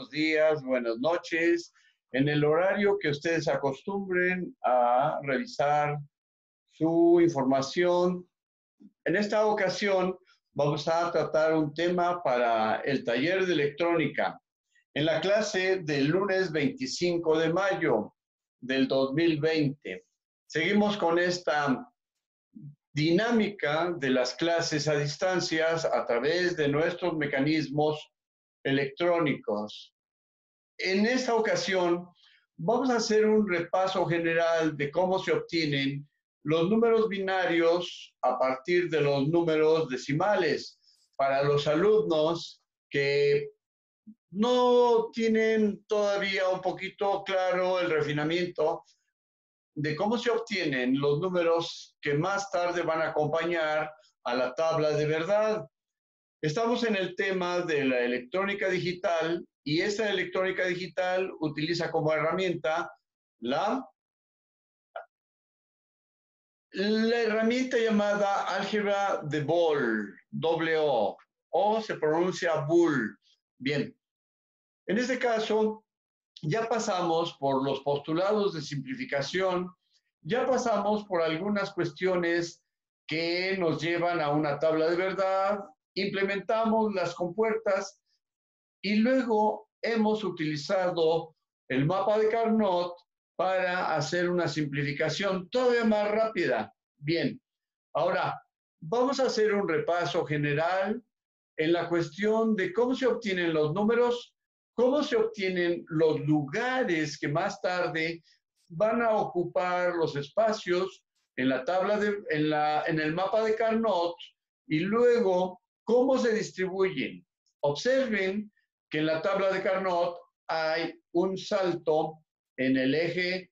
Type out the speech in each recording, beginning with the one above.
buenos días, buenas noches, en el horario que ustedes acostumbren a revisar su información. En esta ocasión vamos a tratar un tema para el taller de electrónica en la clase del lunes 25 de mayo del 2020. Seguimos con esta dinámica de las clases a distancias a través de nuestros mecanismos electrónicos. En esta ocasión vamos a hacer un repaso general de cómo se obtienen los números binarios a partir de los números decimales para los alumnos que no tienen todavía un poquito claro el refinamiento de cómo se obtienen los números que más tarde van a acompañar a la tabla de verdad. Estamos en el tema de la electrónica digital y esta electrónica digital utiliza como herramienta la herramienta llamada álgebra de Boole, o se pronuncia Boole. Bien, en este caso ya pasamos por los postulados de simplificación, ya pasamos por algunas cuestiones que nos llevan a una tabla de verdad, implementamos las compuertas y luego hemos utilizado el mapa de Carnot para hacer una simplificación todavía más rápida. Bien, ahora vamos a hacer un repaso general en la cuestión de cómo se obtienen los números, cómo se obtienen los lugares que más tarde van a ocupar los espacios en la tabla en el mapa de Carnot y luego cómo se distribuyen. Observen que en la tabla de Carnot hay un salto en el eje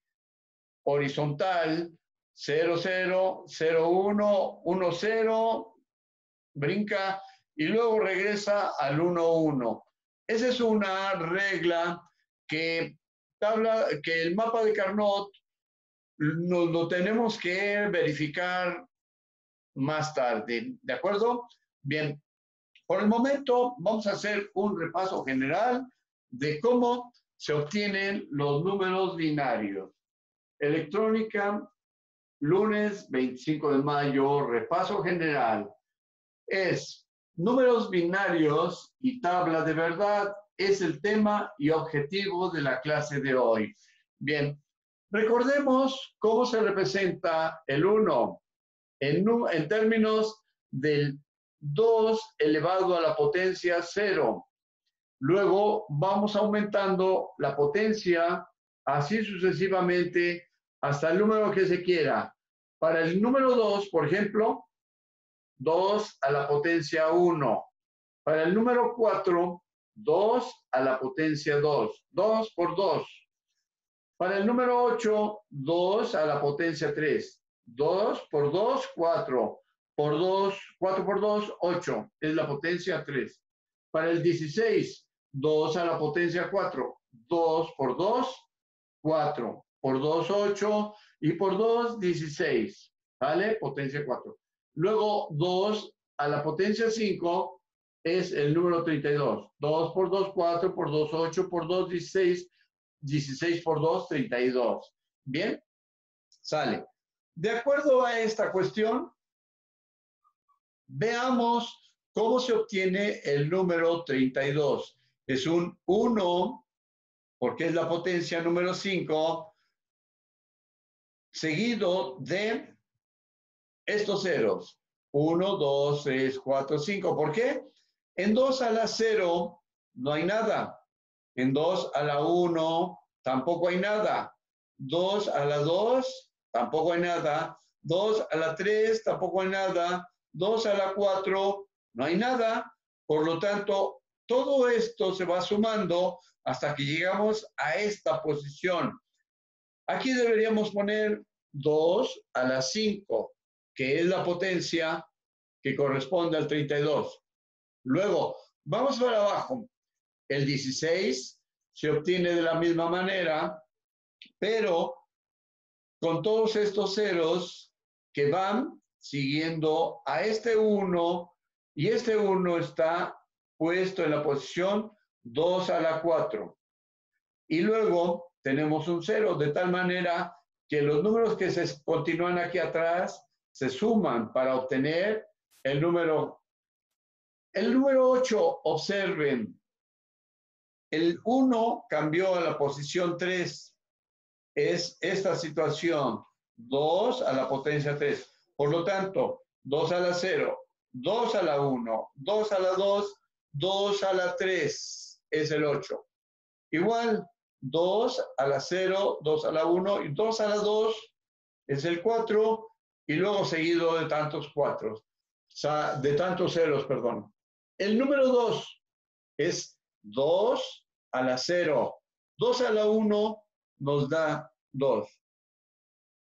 horizontal 0, 0, 0, 1, 1, 0, brinca y luego regresa al 1, 1. Esa es una regla que el mapa de Carnot nos lo tenemos que verificar más tarde, ¿de acuerdo? Bien, por el momento vamos a hacer un repaso general de cómo se obtienen los números binarios. Electrónica, lunes 25 de mayo, repaso general. Es números binarios y tabla de verdad es el tema y objetivo de la clase de hoy. Bien, recordemos cómo se representa el 1 en términos del 2 elevado a la potencia 0. Luego vamos aumentando la potencia así sucesivamente hasta el número que se quiera. Para el número 2, por ejemplo, 2 a la potencia 1. Para el número 4, 2 a la potencia 2. 2 por 2. Para el número 8, 2 a la potencia 3. 2 por 2, 4. Por 2, 4 por 2, 8. Es la potencia 3. Para el 16, 2 a la potencia 4. 2 por 2, 4. Por 2, 8. Y por 2, 16. ¿Vale? Potencia 4. Luego, 2 a la potencia 5 es el número 32. 2 por 2, 4. Por 2, 8. Por 2, 16. 16 por 2, 32. ¿Bien? Sale. De acuerdo a esta cuestión, veamos cómo se obtiene el número 32. Es un 1, porque es la potencia número 5, seguido de estos ceros. 1, 2, 3, 4, 5. ¿Por qué? En 2 a la 0 no hay nada. En 2 a la 1 tampoco hay nada. 2 a la 2 tampoco hay nada. 2 a la 3 tampoco hay nada. 2 a la 4 no hay nada. Por lo tanto, todo esto se va sumando hasta que llegamos a esta posición. Aquí deberíamos poner 2 a la 5, que es la potencia que corresponde al 32. Luego, vamos para abajo. El 16 se obtiene de la misma manera, pero con todos estos ceros que van siguiendo a este 1, y este 1 está puesto en la posición 2 a la 4. Y luego tenemos un 0, de tal manera que los números que se continúan aquí atrás se suman para obtener el número 8. Observen, el 1 cambió a la posición 3. Es esta situación, 2 a la potencia 3. Por lo tanto, 2 a la 0, 2 a la 1, 2 a la 2, 2 a la 3 es el 8. Igual, 2 a la 0, 2 a la 1 y 2 a la 2 es el 4 y luego seguido de tantos 4, o sea, de tantos ceros, perdón. El número 2 es 2 a la 0, 2 a la 1 nos da 2.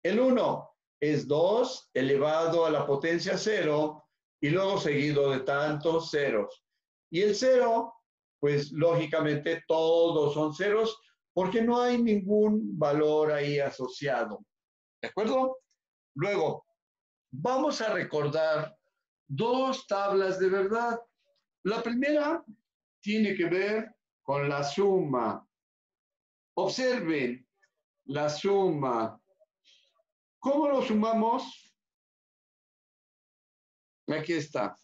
El 1 es 2 elevado a la potencia 0 y luego seguido de tantos ceros. Y el 0, pues lógicamente todos son ceros porque no hay ningún valor ahí asociado. ¿De acuerdo? Luego, vamos a recordar dos tablas de verdad. La primera tiene que ver con la suma. Observen la suma. ¿Cómo lo sumamos? Aquí está.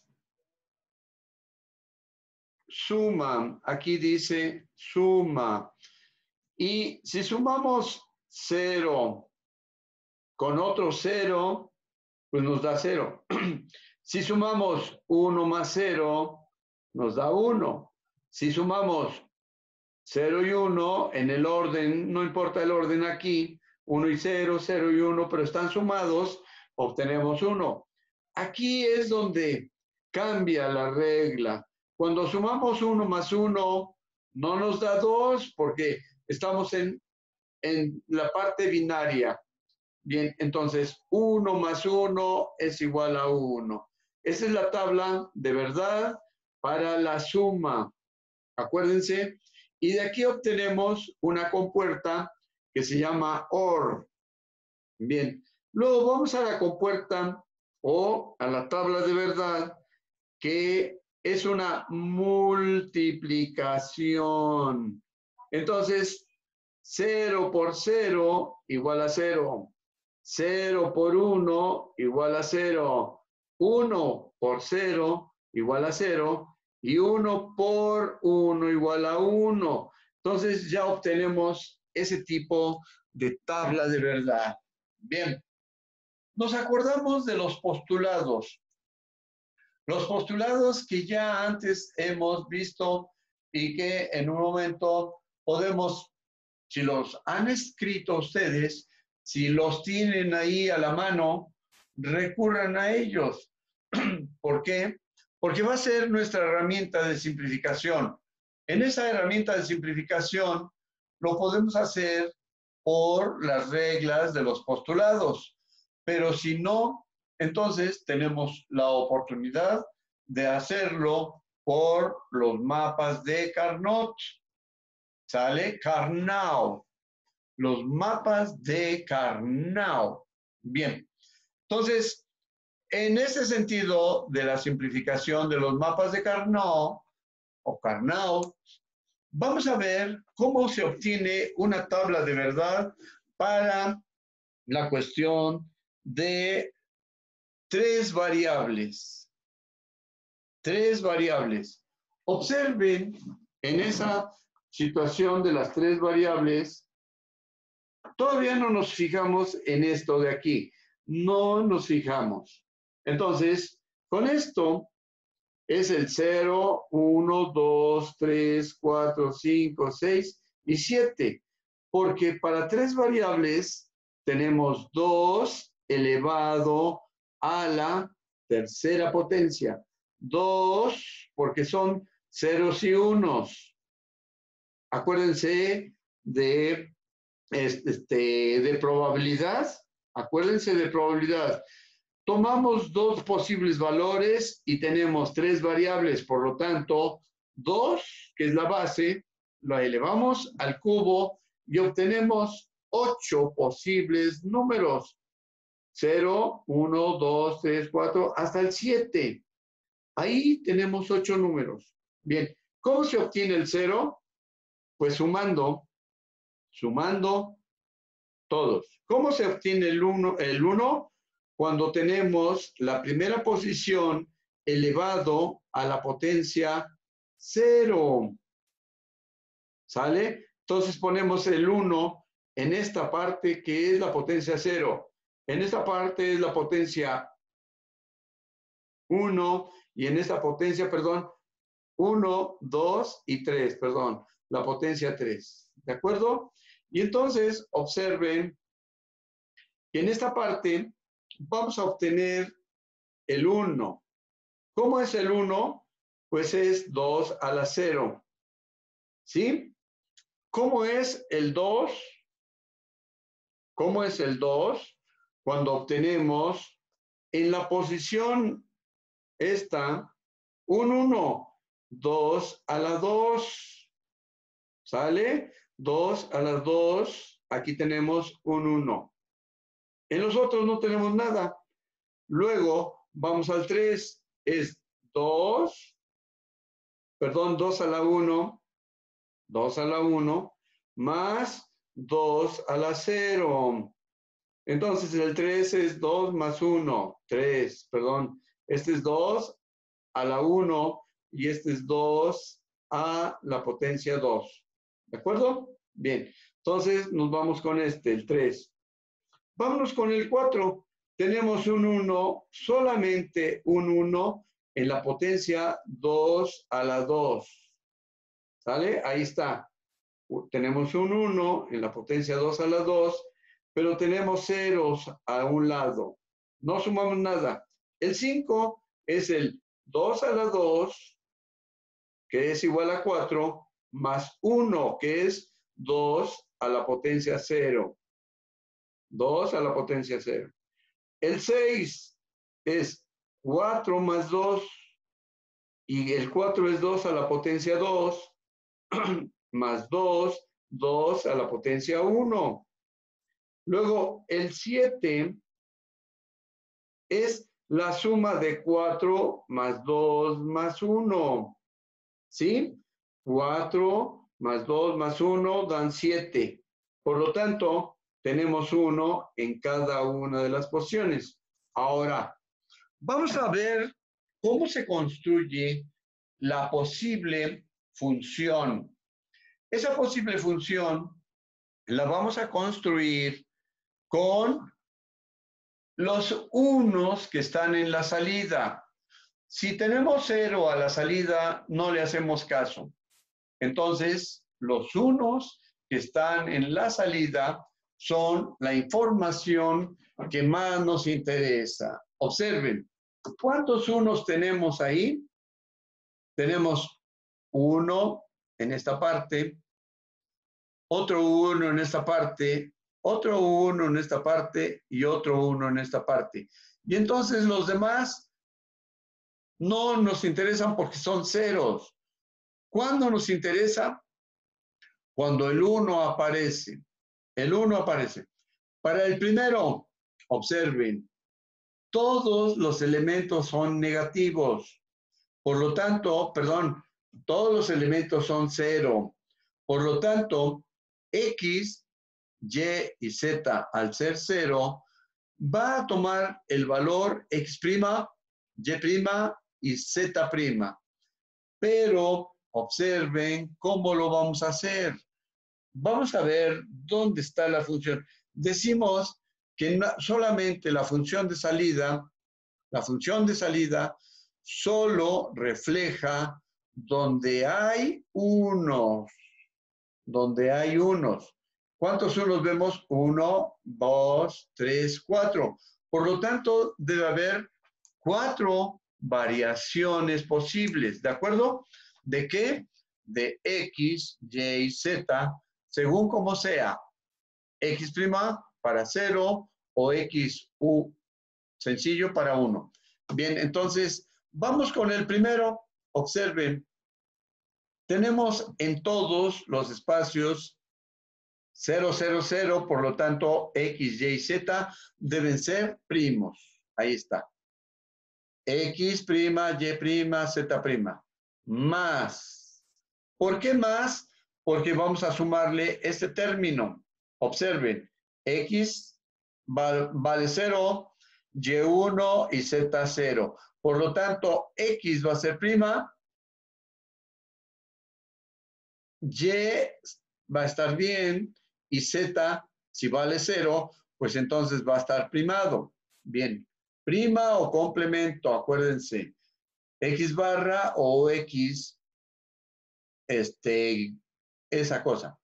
Suma. Aquí dice suma. Y si sumamos 0 con otro 0, pues nos da 0. Si sumamos 1 más 0, nos da 1. Si sumamos 0 y 1 en el orden, no importa el orden aquí, 1 y 0, 0 y 1, pero están sumados, obtenemos 1. Aquí es donde cambia la regla. Cuando sumamos 1 más 1, no nos da 2 porque estamos en la parte binaria. Bien, entonces 1 más 1 es igual a 1. Esa es la tabla de verdad para la suma. Acuérdense. Y de aquí obtenemos una compuerta que se llama OR. Bien, luego vamos a la compuerta o a la tabla de verdad, que es una multiplicación. Entonces, 0 por 0 igual a 0. 0 por 1 igual a 0. 1 por 0 igual a 0. Y 1 por 1 igual a 1. Entonces ya obtenemos ese tipo de tabla de verdad. Bien, nos acordamos de los postulados. Los postulados que ya antes hemos visto y que en un momento podemos, si los han escrito ustedes, si los tienen ahí a la mano, recurran a ellos. ¿Por qué? Porque va a ser nuestra herramienta de simplificación. En esa herramienta de simplificación lo podemos hacer por las reglas de los postulados, pero si no, entonces tenemos la oportunidad de hacerlo por los mapas de Carnot. ¿Sale? Carnot. Los mapas de Carnot. Bien. Entonces, en ese sentido de la simplificación de los mapas de Carnot o Carnot, vamos a ver cómo se obtiene una tabla de verdad para la cuestión de tres variables. Tres variables. Observen en esa situación de las tres variables, todavía no nos fijamos en esto de aquí. No nos fijamos. Entonces, con esto es el 0, 1, 2, 3, 4, 5, 6 y 7. Porque para tres variables tenemos 2 elevado a la tercera potencia. 2 porque son ceros y unos. Acuérdense de probabilidad. Acuérdense de probabilidad. Tomamos dos posibles valores y tenemos tres variables. Por lo tanto, 2, que es la base, la elevamos al cubo y obtenemos 8 posibles números. 0, 1, 2, 3, 4, hasta el 7. Ahí tenemos 8 números. Bien, ¿Cómo se obtiene el 0? Pues sumando todos. ¿Cómo se obtiene el 1? El 1 cuando tenemos la primera posición elevado a la potencia 0. ¿Sale? Entonces ponemos el 1 en esta parte que es la potencia 0. En esta parte es la potencia 1 y en esta potencia, perdón, 1, 2 y 3, perdón, la potencia 3. ¿De acuerdo? Y entonces observen que en esta parte vamos a obtener el 1. ¿Cómo es el 1? Pues es 2 a la 0. ¿Sí? ¿Cómo es el 2? ¿Cómo es el 2? Cuando obtenemos en la posición esta un 1, 2 a la 2. ¿Sale? 2 a las 2, aquí tenemos un 1. En los otros no tenemos nada. Luego vamos al 3, es 2, perdón, 2 a la 1, 2 a la 1, más 2 a la 0. Entonces el 3 es 2 más 1, 3, perdón. Este es 2 a la 1 y este es 2 a la potencia 2. ¿De acuerdo? Bien. Entonces nos vamos con este, el 3. Vámonos con el 4. Tenemos un 1, solamente un 1 en la potencia 2 a la 2. ¿Sale? Ahí está. Tenemos un 1 en la potencia 2 a la 2, pero tenemos ceros a un lado. No sumamos nada. El 5 es el 2 a la 2, que es igual a 4, más 1, que es 2 a la potencia 0. 2 a la potencia 0. El 6 es 4 más 2, y el 4 es 2 a la potencia 2, más 2, 2 a la potencia 1. Luego, el 7 es la suma de 4 más 2 más 1. ¿Sí? 4 más 2 más 1 dan 7. Por lo tanto, tenemos 1 en cada una de las posiciones. Ahora, vamos a ver cómo se construye la posible función. Esa posible función la vamos a construir con los unos que están en la salida. Si tenemos 0 a la salida, no le hacemos caso. Entonces, los unos que están en la salida son la información que más nos interesa. Observen, ¿cuántos unos tenemos ahí? Tenemos 1 en esta parte, otro 1 en esta parte, otro 1 en esta parte y otro 1 en esta parte. Y entonces los demás no nos interesan porque son ceros. ¿Cuándo nos interesa? Cuando el 1 aparece. El 1 aparece. Para el primero, observen, todos los elementos son negativos. Por lo tanto, perdón, todos los elementos son 0. Por lo tanto, X, Y y Z al ser 0, va a tomar el valor X', Y' y Z'. Pero observen cómo lo vamos a hacer. Vamos a ver dónde está la función. Decimos que solamente la función de salida solo refleja donde hay unos. ¿Cuántos unos vemos? 1, 2, 3, 4. Por lo tanto, debe haber 4 variaciones posibles, ¿de acuerdo? ¿De qué? De X, Y y Z, según como sea. X' para 0 o X, U sencillo para 1. Bien, entonces, vamos con el primero. Observen, tenemos en todos los espacios 0, 0, 0, por lo tanto, X, Y, Z deben ser primos. Ahí está. X', Y', Z', más ¿Por qué más? Porque vamos a sumarle este término. Observen, X vale 0, Y1 y Z 0. Por lo tanto, X va a ser prima, Y va a estar bien, y Z, si vale 0, pues entonces va a estar primado. Bien, prima o complemento, acuérdense, X barra o X, esa cosa,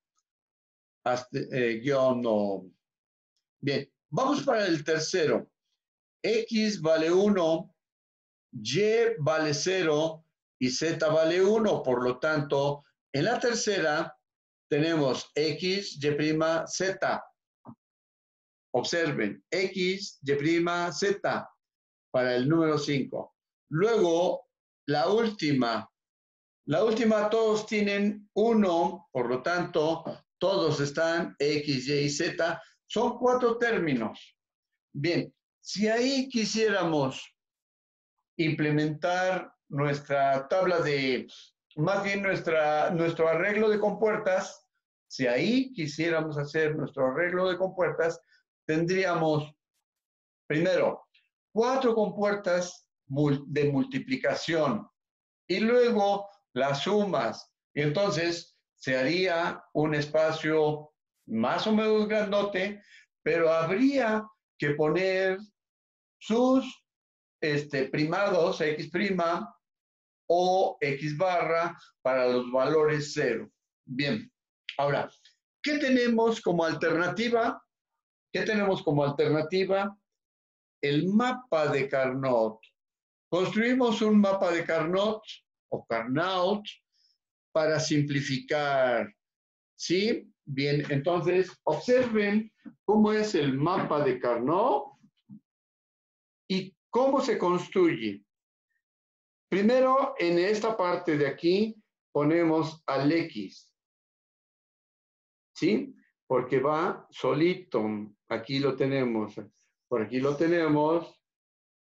hasta, guión o... Bien, vamos para el tercero. X vale 1, Y vale 0 y Z vale 1. Por lo tanto, en la tercera tenemos X, Y', Z. Observen, X, Y', Z para el número 5. Luego, la última todos tienen 1, por lo tanto, todos están X, Y y Z. Son 4 términos. Bien, si ahí quisiéramos implementar nuestra tabla de, más bien nuestro arreglo de compuertas, si ahí quisiéramos hacer nuestro arreglo de compuertas, tendríamos primero 4 compuertas de multiplicación y luego las sumas. Y entonces se haría un espacio más o menos grandote, pero habría que poner sus primados, X' o X barra para los valores 0. Bien, ahora, ¿qué tenemos como alternativa? ¿Qué tenemos como alternativa? El mapa de Carnot. Construimos un mapa de Carnot o Carnot para simplificar. ¿Sí? Bien, entonces observen cómo es el mapa de Carnot y cómo se construye. Primero, en esta parte de aquí, ponemos al X, ¿sí? Porque va solito. Aquí lo tenemos, por aquí lo tenemos,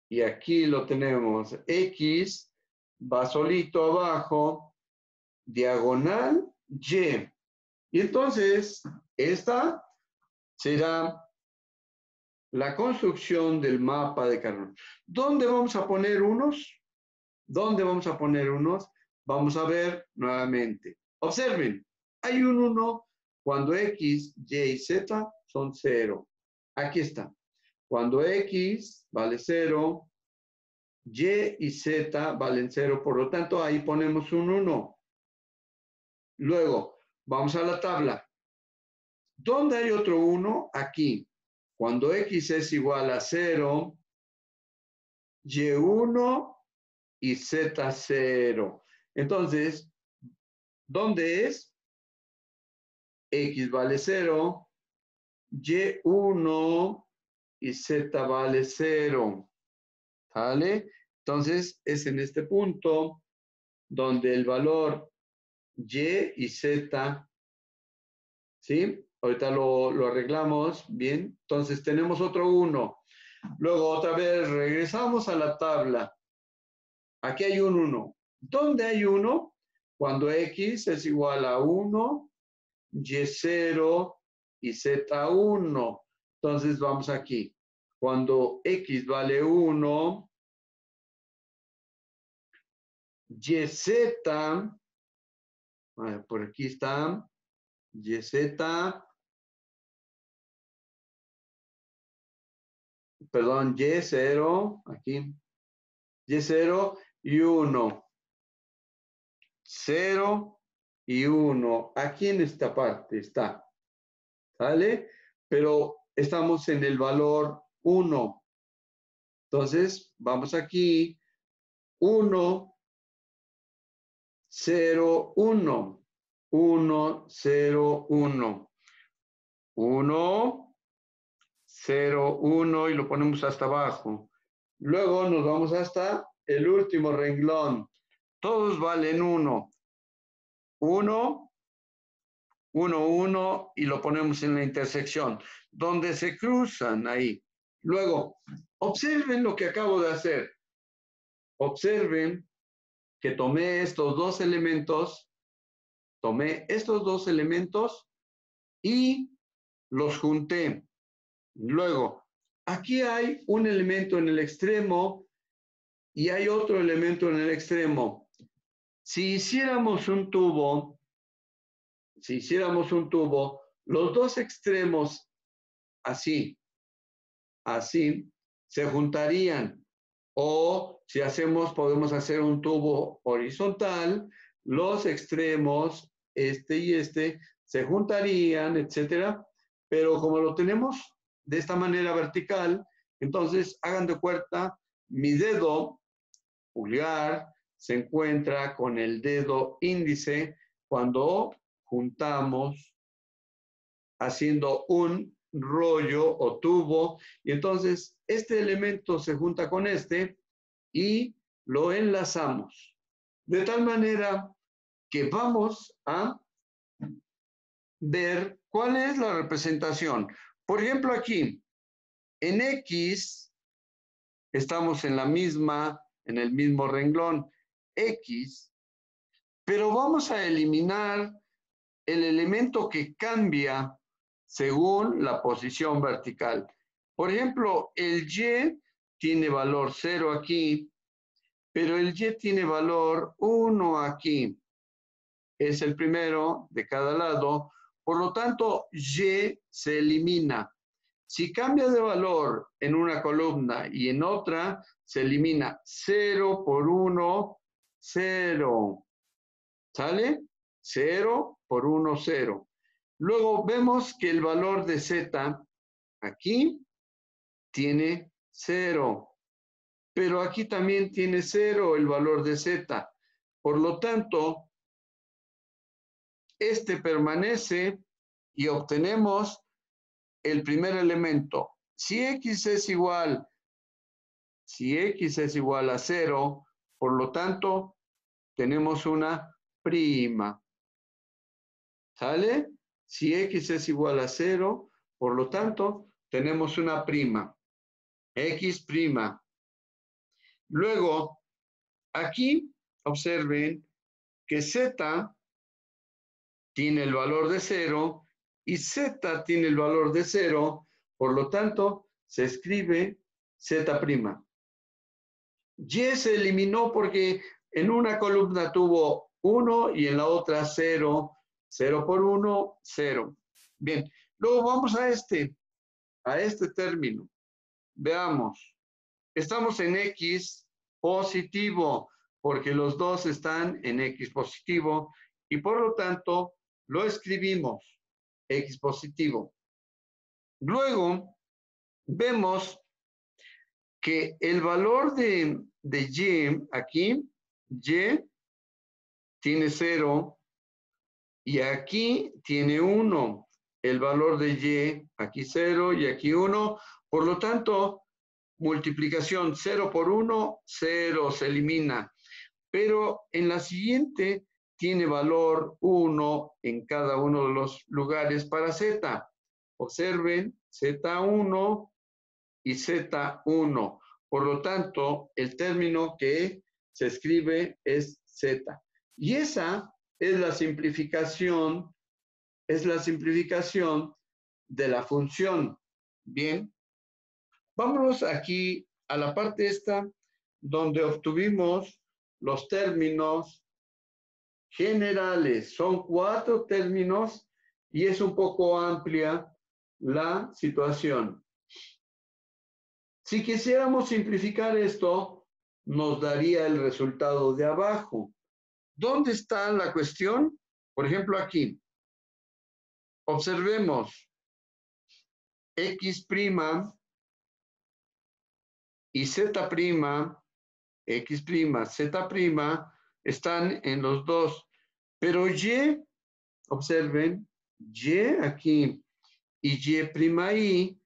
y aquí lo tenemos. X va solito abajo, diagonal Y. Y entonces, esta será la construcción del mapa de Carnot. ¿Dónde vamos a poner unos? ¿Dónde vamos a poner unos? Vamos a ver nuevamente. Observen, hay un 1 cuando X, Y y Z son 0. Aquí está. Cuando X vale 0, Y y Z valen 0. Por lo tanto, ahí ponemos un 1. Luego, vamos a la tabla. ¿Dónde hay otro 1? Aquí. Cuando X es igual a 0, Y1 y Z0. Entonces, ¿dónde es? X vale 0, Y1 y Z vale 0. ¿Vale? Entonces, es en este punto donde el valor Y y Z, ¿sí? Ahorita lo arreglamos, bien. Entonces, tenemos otro 1. Luego, otra vez, regresamos a la tabla. Aquí hay un 1. ¿Dónde hay 1? Cuando X es igual a 1, Y0 y Z1. Entonces vamos aquí. Cuando X vale 1, YZ, por aquí está, YZ, perdón, Y0, aquí, Y0 y 1. 0 y 1. Aquí en esta parte está. ¿Sale? Pero estamos en el valor 1. Entonces, vamos aquí. 1, 0, 1. 1, 0, 1. 1, 0, 1 y lo ponemos hasta abajo. Luego nos vamos hasta el último renglón. Todos valen 1. 1, 1, 1 y lo ponemos en la intersección, donde se cruzan ahí. Luego, observen lo que acabo de hacer. Observen que tomé estos dos elementos tomé estos dos elementos y los junté. Luego, aquí hay un elemento en el extremo y hay otro elemento en el extremo. Si hiciéramos un tubo, los dos extremos así, se juntarían. O si podemos hacer un tubo horizontal, los extremos, este y este, se juntarían, etcétera. Pero como lo tenemos de esta manera vertical, entonces hagan de cuenta, mi dedo pulgar se encuentra con el dedo índice cuando juntamos haciendo un rollo o tubo, y entonces este elemento se junta con este y lo enlazamos. De tal manera que vamos a ver cuál es la representación. Por ejemplo, aquí, en X, estamos en el mismo renglón, X, pero vamos a eliminar el elemento que cambia según la posición vertical. Por ejemplo, el Y tiene valor 0 aquí, pero el Y tiene valor 1 aquí. Es el primero de cada lado. Por lo tanto, Y se elimina. Si cambia de valor en una columna y en otra, se elimina 0 por 1, 0. ¿Sale? 0 por 1, 0. Luego vemos que el valor de Z aquí tiene 0, pero aquí también tiene 0 el valor de Z. Por lo tanto, este permanece y obtenemos el primer elemento. Si X es igual a 0, por lo tanto, tenemos una prima. ¿Sale? Si X es igual a 0, por lo tanto, tenemos una prima. X prima. Luego, aquí observen que Z tiene el valor de 0 y Z tiene el valor de 0, por lo tanto, se escribe Z prima. Y se eliminó porque en una columna tuvo 1 y en la otra 0. 0 por 1, 0. Bien, luego vamos a este término. Veamos. Estamos en X positivo, porque los dos están en X positivo, y por lo tanto lo escribimos X positivo. Luego vemos que el valor de Y aquí, Y tiene 0 y aquí tiene 1. El valor de Y aquí 0 y aquí 1. Por lo tanto, multiplicación 0 por 1, 0, se elimina. Pero en la siguiente tiene valor 1 en cada uno de los lugares para Z. Observen, Z1 y Z1. Por lo tanto, el término que se escribe es Z. Y esa es la simplificación, de la función. Bien, vámonos aquí a la parte esta donde obtuvimos los términos generales. Son 4 términos y es un poco amplia la situación. Si quisiéramos simplificar esto, nos daría el resultado de abajo. ¿Dónde está la cuestión? Por ejemplo, aquí. Observemos. X' y Z', X', Z' están en los dos. Pero Y, observen, Y aquí y Y' ahí,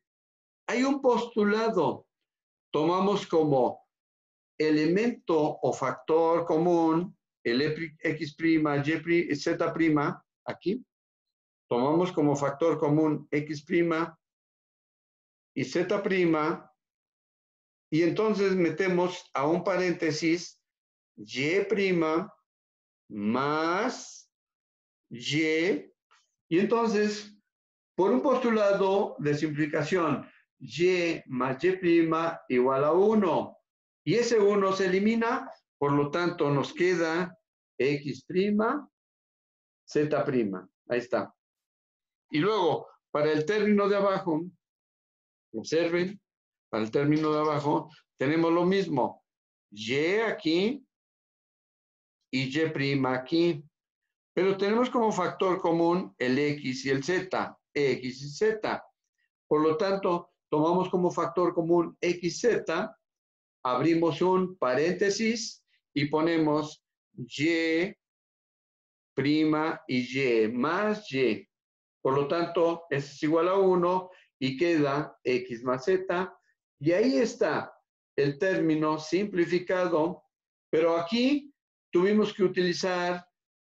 hay un postulado. Tomamos como elemento o factor común el X', Y', Z' aquí. Tomamos como factor común X' y Z', y entonces metemos a un paréntesis Y' más y, y entonces, por un postulado de simplificación, y más y' igual a 1. Y ese 1 se elimina, por lo tanto nos queda x', z'. Ahí está. Y luego, para el término de abajo, observen, para el término de abajo, tenemos lo mismo. Y aquí y y' aquí. Pero tenemos como factor común el x y el z, x y z. Por lo tanto, tomamos como factor común x, z, abrimos un paréntesis y ponemos y' y más y. Por lo tanto, es igual a 1 y queda x más z. Y ahí está el término simplificado, pero aquí tuvimos que utilizar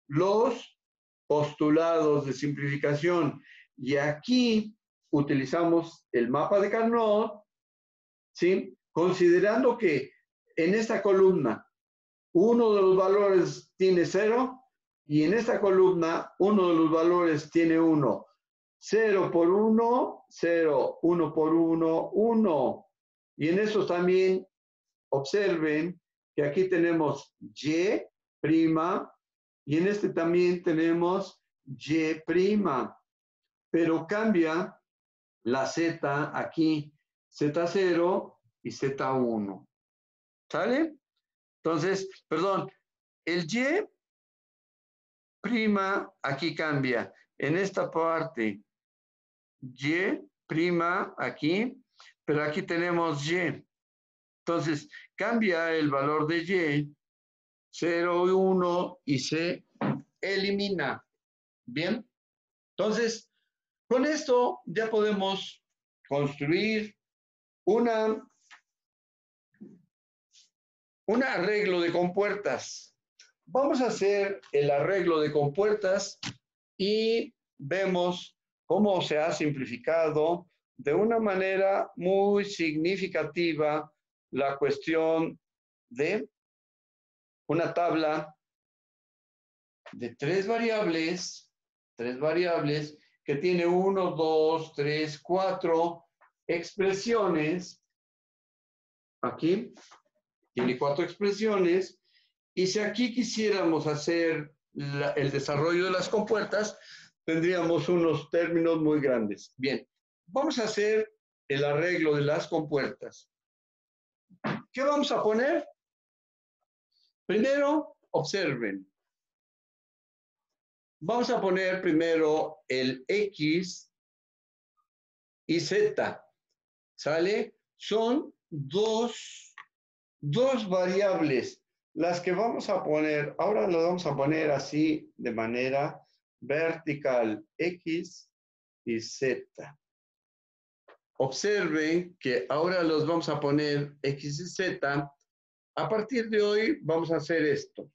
los postulados de simplificación. Y aquí utilizamos el mapa de Carnot, ¿sí? Considerando que en esta columna uno de los valores tiene 0 y en esta columna uno de los valores tiene 1. 0 por 1, 0, 1 por 1, 1. Y en eso también observen que aquí tenemos y', y en este también tenemos y', pero cambia la z aquí, z0 y z1. ¿Sale? Entonces, perdón, el y' aquí cambia. En esta parte, y' aquí, pero aquí tenemos y. Entonces, cambia el valor de y, 0 y 1, y se elimina. Bien, entonces, con esto ya podemos construir un arreglo de compuertas. Vamos a hacer el arreglo de compuertas y vemos cómo se ha simplificado de una manera muy significativa la cuestión de una tabla de tres variables que tiene 1, 2, 3, 4 expresiones. Aquí tiene 4 expresiones. Y si aquí quisiéramos hacer el desarrollo de las compuertas, tendríamos unos términos muy grandes. Bien, vamos a hacer el arreglo de las compuertas. ¿Qué vamos a poner? Primero, observen. Vamos a poner primero el x y z. ¿Sale? Son dos variables las que vamos a poner. Ahora las vamos a poner así de manera vertical, x y z. Observen que ahora los vamos a poner x y z. A partir de hoy vamos a hacer esto.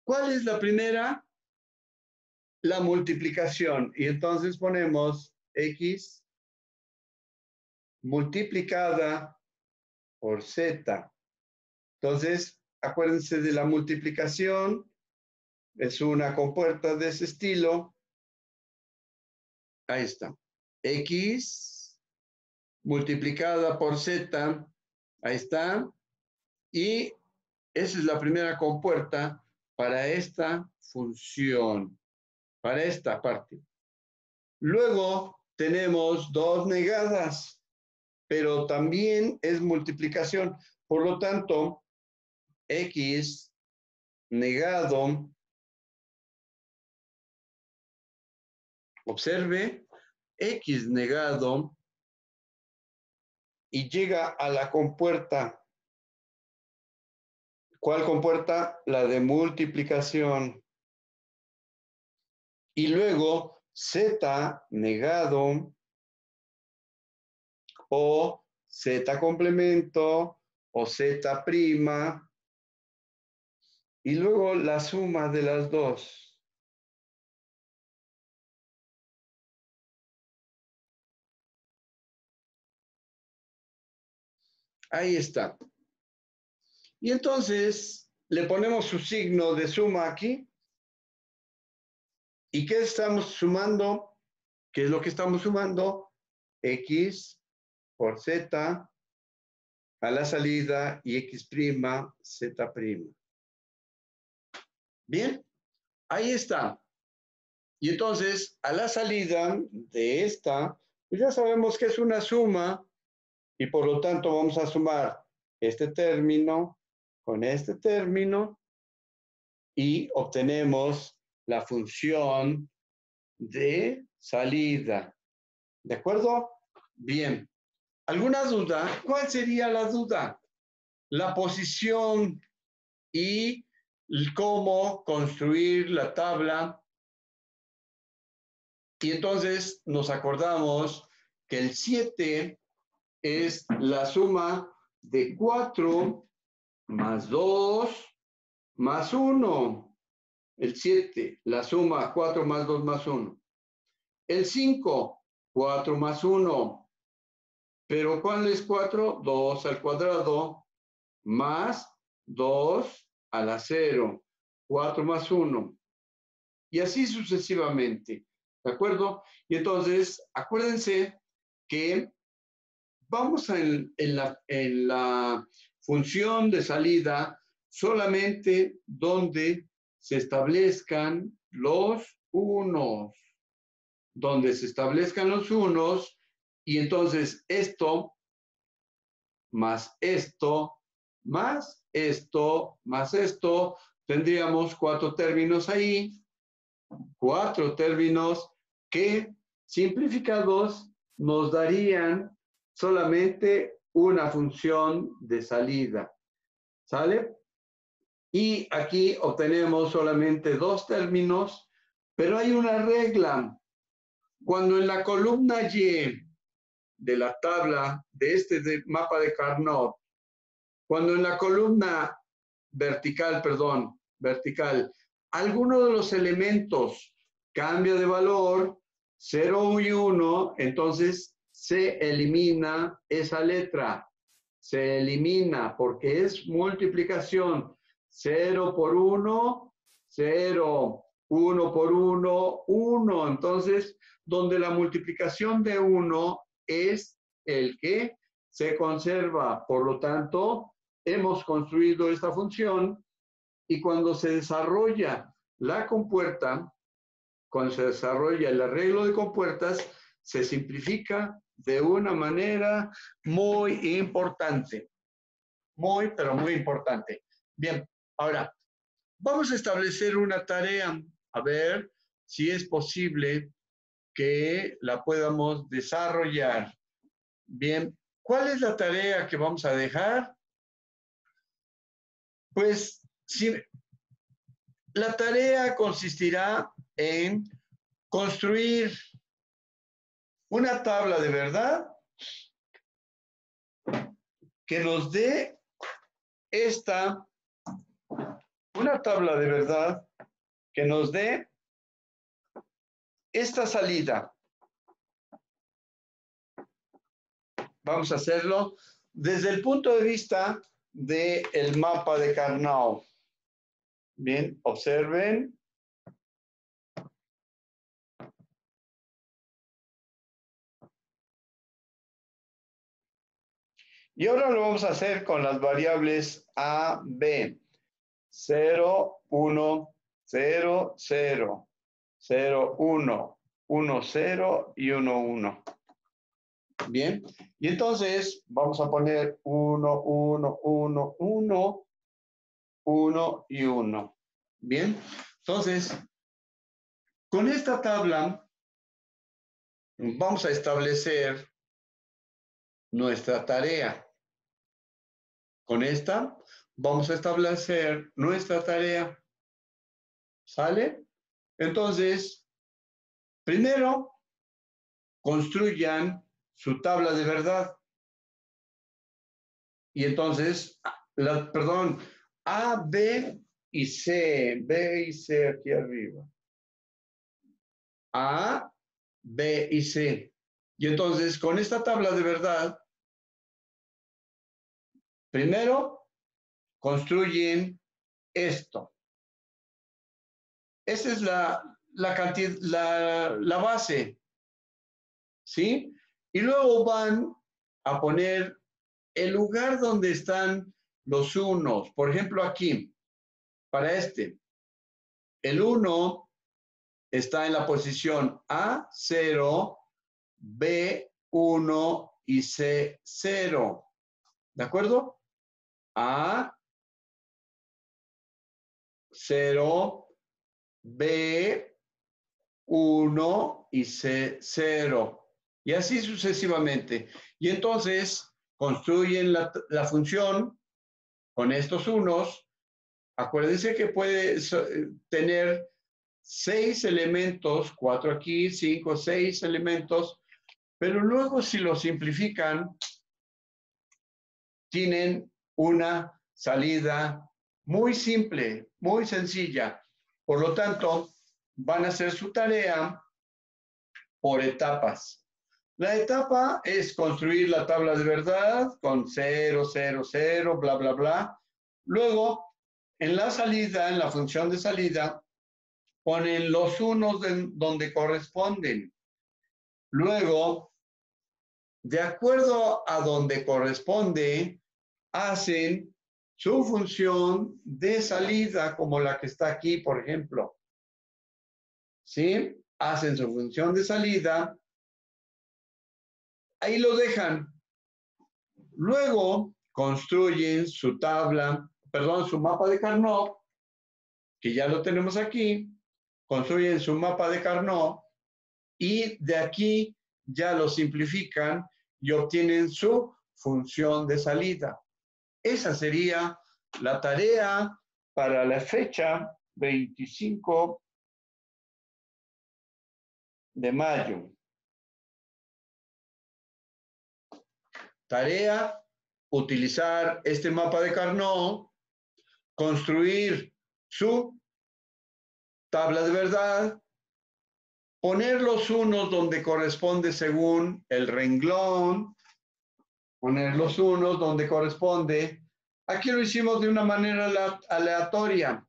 ¿Cuál es la primera? La multiplicación. Y entonces ponemos x multiplicada por z. Entonces, acuérdense de la multiplicación. Es una compuerta de ese estilo. Ahí está. X multiplicada por z. Ahí está. Y esa es la primera compuerta para esta función, para esta parte. Luego tenemos dos negadas, pero también es multiplicación. Por lo tanto, x negado, observe, x negado y llega a la compuerta. ¿Cuál compuerta? La de multiplicación. Y luego z negado o z complemento o z prima. Y luego la suma de las dos. Ahí está. Y entonces le ponemos su signo de suma aquí. ¿Y qué estamos sumando? ¿Qué es lo que estamos sumando? X por Z a la salida y X', Z'. Bien, ahí está. Y entonces, a la salida de esta, pues ya sabemos que es una suma y por lo tanto vamos a sumar este término con este término y obtenemos la función de salida. ¿De acuerdo? Bien. ¿Alguna duda? ¿Cuál sería la duda? La posición y cómo construir la tabla. Y entonces nos acordamos que el 7 es la suma de 4 más 2 más 1. El 7, la suma 4 más 2 más 1. El 5, 4 más 1. Pero ¿cuál es 4? 2 al cuadrado más 2 a la 0. 4 más 1. Y así sucesivamente. ¿De acuerdo? Y entonces, acuérdense que vamos en la función de salida solamente donde se establezcan los unos. Donde se establezcan los unos, y entonces esto, más esto, más esto, más esto, tendríamos 4 términos ahí, 4 términos que simplificados nos darían solamente una función de salida. ¿Sale? Y aquí obtenemos solamente 2 términos, pero hay una regla. Cuando en la columna Y de la tabla de este mapa de Carnot, cuando en la columna vertical, alguno de los elementos cambia de valor, 0 y 1, entonces se elimina esa letra. Se elimina porque es multiplicación. 0 por 1, 0. 1 por 1, 1. Entonces, donde la multiplicación de 1 es el que se conserva. Por lo tanto, hemos construido esta función y cuando se desarrolla la compuerta, cuando se desarrolla el arreglo de compuertas, se simplifica de una manera muy importante. Muy, pero muy importante. Bien, ahora, vamos a establecer una tarea. A ver si es posible que la podamos desarrollar. Bien, ¿cuál es la tarea que vamos a dejar? Pues si, la tarea consistirá en construir una tabla de verdad que nos dé una tabla de verdad que nos dé esta salida. Vamos a hacerlo desde el punto de vista del mapa de Carnot. Bien, observen. Y ahora lo vamos a hacer con las variables A, B. 0, 1, 0, 0, 0, 1, 1, 0 y 1, 1. Bien, y entonces vamos a poner 1, 1, 1, 1, 1 y 1. Bien, entonces, con esta tabla vamos a establecer nuestra tarea. Con esta vamos a establecer nuestra tarea. ¿Sale? Entonces, primero, construyan su tabla de verdad. Y entonces, perdón, A, B y C. B y C aquí arriba. A, B y C. Y entonces, con esta tabla de verdad, primero, construyen esto. Esa es la cantidad, la base, ¿sí? Y luego van a poner el lugar donde están los unos. Por ejemplo, aquí, para el 1 está en la posición A0, B1 y C0. ¿De acuerdo? A0, B1 y C0. Y así sucesivamente. Y entonces construyen la función con estos unos. Acuérdense que puede tener 6 elementos, 4 aquí, 5, 6 elementos, pero luego si lo simplifican, tienen una salida muy simple, muy sencilla. Por lo tanto, van a hacer su tarea por etapas. La etapa es construir la tabla de verdad con 0, 0, 0, bla, bla, bla. Luego, en la salida, en la función de salida, ponen los unos donde corresponden. Luego, de acuerdo a donde corresponde, hacen su función de salida, como la que está aquí, por ejemplo. ¿Sí? Hacen su función de salida. Ahí lo dejan. Luego construyen su tabla, perdón, su mapa de Carnot, que ya lo tenemos aquí. Construyen su mapa de Carnot y de aquí ya lo simplifican y obtienen su función de salida. Esa sería la tarea para la fecha 25 de mayo. Tarea, utilizar este mapa de Carnot, construir su tabla de verdad, poner los unos donde corresponde según el renglón, poner los unos donde corresponde. Aquí lo hicimos de una manera aleatoria,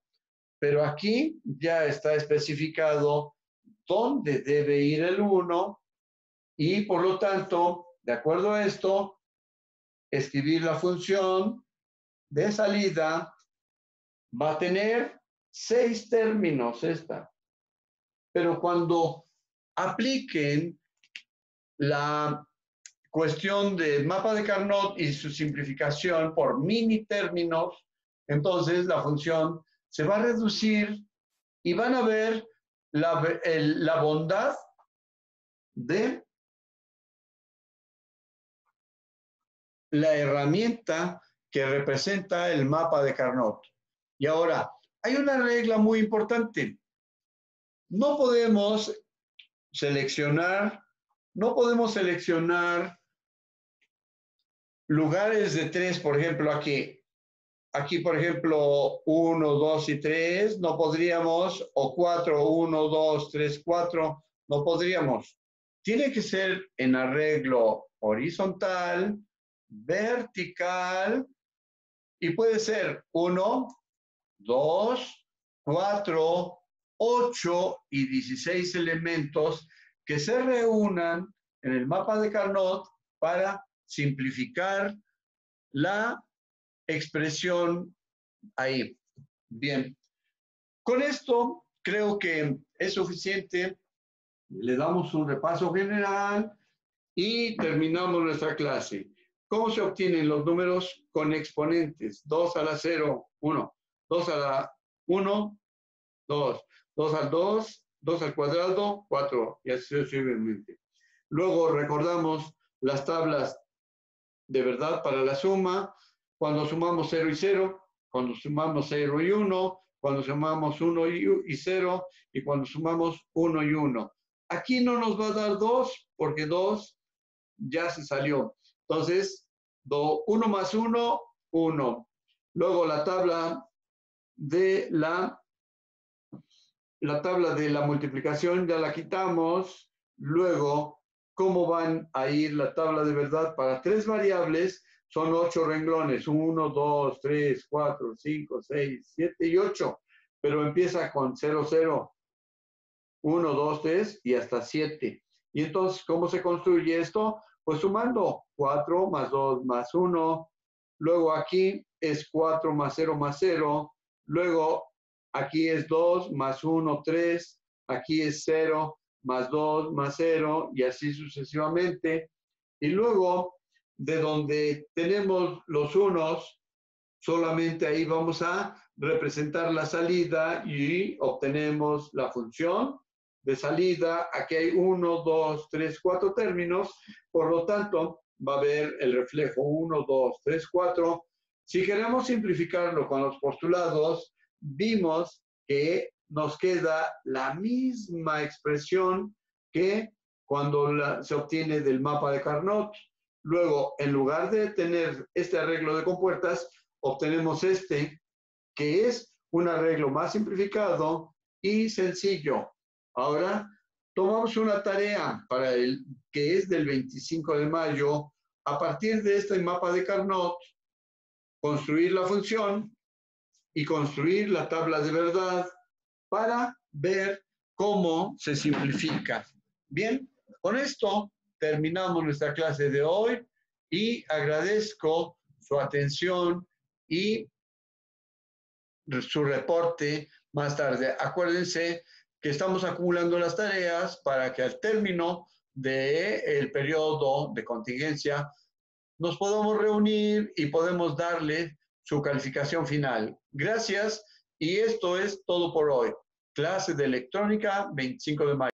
pero aquí ya está especificado dónde debe ir el 1 y por lo tanto, de acuerdo a esto, escribir la función de salida va a tener 6 términos esta. Pero cuando apliquen la cuestión del mapa de Carnot y su simplificación por mini términos, entonces la función se va a reducir y van a ver la bondad de la herramienta que representa el mapa de Carnot. Y ahora, hay una regla muy importante. No podemos seleccionar, no podemos seleccionar lugares de 3, por ejemplo, aquí, por ejemplo, 1, 2 y 3, no podríamos, o 4, 1, 2, 3, 4, no podríamos. Tiene que ser en arreglo horizontal, vertical, y puede ser 1, 2, 4, 8 y 16 elementos que se reúnan en el mapa de Carnot para simplificar la expresión ahí. Bien, con esto creo que es suficiente. Le damos un repaso general y terminamos nuestra clase. ¿Cómo se obtienen los números con exponentes? 2 a la 0, 1. 2 a la 1, 2. 2 al 2, 2 al cuadrado, 4. Y así sucesivamente. Luego recordamos las tablas de verdad para la suma, cuando sumamos 0 y 0, cuando sumamos 0 y 1, cuando sumamos 1 y 0 y cuando sumamos 1 y 1. Aquí no nos va a dar 2 porque 2 ya se salió. Entonces, 1 más 1, 1. Luego la tabla de la multiplicación ya la quitamos. Luego, ¿cómo van a ir la tabla de verdad para 3 variables? Son 8 renglones, 1, 2, 3, 4, 5, 6, 7 y 8, pero empieza con 0, 0. 1, 2, 3 y hasta 7. Y entonces, ¿cómo se construye esto? Pues sumando 4 más 2 más 1. Luego aquí es 4 más 0 más 0. Luego aquí es 2 más 1, 3. Aquí es 0 más 2 más 0 y así sucesivamente. Y luego, de donde tenemos los unos, solamente ahí vamos a representar la salida y obtenemos la función de salida. Aquí hay 1, 2, 3, 4 términos. Por lo tanto, va a haber el reflejo 1, 2, 3, 4. Si queremos simplificarlo con los postulados, vimos que nos queda la misma expresión que cuando se obtiene del mapa de Carnot. Luego, en lugar de tener este arreglo de compuertas, obtenemos este, que es un arreglo más simplificado y sencillo. Ahora, tomamos una tarea para el que es del 25 de mayo. A partir de este mapa de Carnot, construir la función y construir la tabla de verdad para ver cómo se simplifica. Bien, con esto terminamos nuestra clase de hoy y agradezco su atención y su reporte más tarde. Acuérdense que estamos acumulando las tareas para que al término del periodo de contingencia nos podamos reunir y podemos darle su calificación final. Gracias y esto es todo por hoy. Clase de electrónica 25 de mayo.